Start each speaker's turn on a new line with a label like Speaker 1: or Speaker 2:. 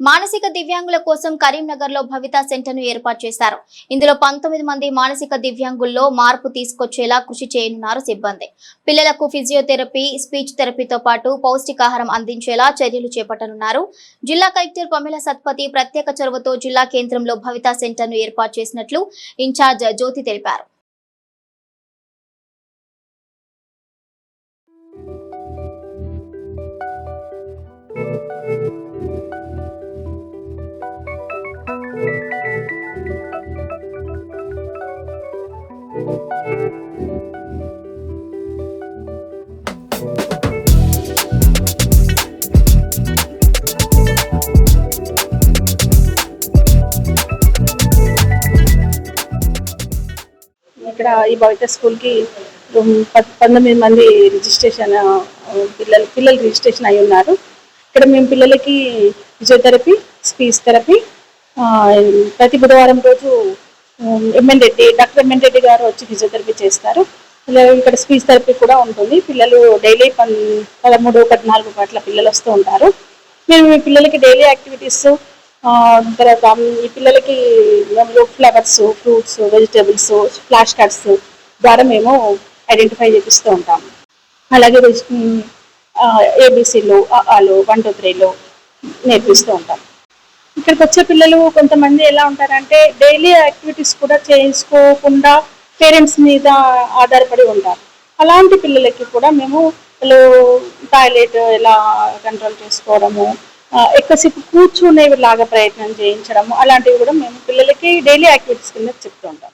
Speaker 1: మానసిక దివ్యాంగుల కోసం కరీంనగర్ లో భవిత సెంటర్ ను ఏర్పాటు చేశారు. ఇందులో 19 మంది మానసిక దివ్యాంగుల్లో మార్పు తీసుకొచ్చేలా కృషి చేయనున్నారు సిబ్బంది. పిల్లలకు ఫిజియోథెరపీ, స్పీచ్ థెరపీతో పాటు పౌష్టికాహారం అందించేలా చర్యలు చేపట్టనున్నారు. జిల్లా కలెక్టర్ పమిల సత్పతి ప్రత్యేక చొరవతో జిల్లా కేంద్రంలో భవిత సెంటర్ ను ఏర్పాటు చేసినట్లు ఇన్ఛార్జ్ జ్యోతి తెలిపారు.
Speaker 2: ఇక్కడ ఈ భవిత స్కూల్ కి 19 మంది రిజిస్ట్రేషన్ పిల్లలు రిజిస్ట్రేషన్ అయి ఉన్నారు. ఇక్కడ మేము పిల్లలకి ఫిజియోథెరపీ, స్పీచ్ థెరపీ ప్రతి బుధవారం రోజు డాక్టర్ ఎంఎన్ రెడ్డి గారు వచ్చి ఫిజియోథెరపీ చేస్తారు. ఇక్కడ స్పీచ్ థెరపీ కూడా ఉంటుంది. పిల్లలు డైలీ 13, 14 అట్లా పిల్లలు వస్తూ ఉంటారు. మేము ఈ పిల్లలకి డైలీ యాక్టివిటీస్ తర్వాత ఈ పిల్లలకి flowers, fruits, vegetables, flash cards ద్వారా మేము ఐడెంటిఫై చేపిస్తూ ఉంటాము. అలాగే ఏబిసిలు, ఆలు, 1, 2, 3 నేర్పిస్తూ ఉంటాం. ఇక్కడికి వచ్చే పిల్లలు కొంతమంది ఎలా ఉంటారంటే డైలీ యాక్టివిటీస్ కూడా చేసుకోకుండా పేరెంట్స్ మీద ఆధారపడి ఉంటారు. అలాంటి పిల్లలకి కూడా మేము టాయిలెట్ ఎలా కంట్రోల్ చేసుకోవడము, ఎక్కువసేపు కూర్చునేలాగా ప్రయత్నం చేయించడము, అలాంటివి కూడా మేము పిల్లలకి డైలీ యాక్టివిటీస్ కింద చెప్తూ ఉంటాం.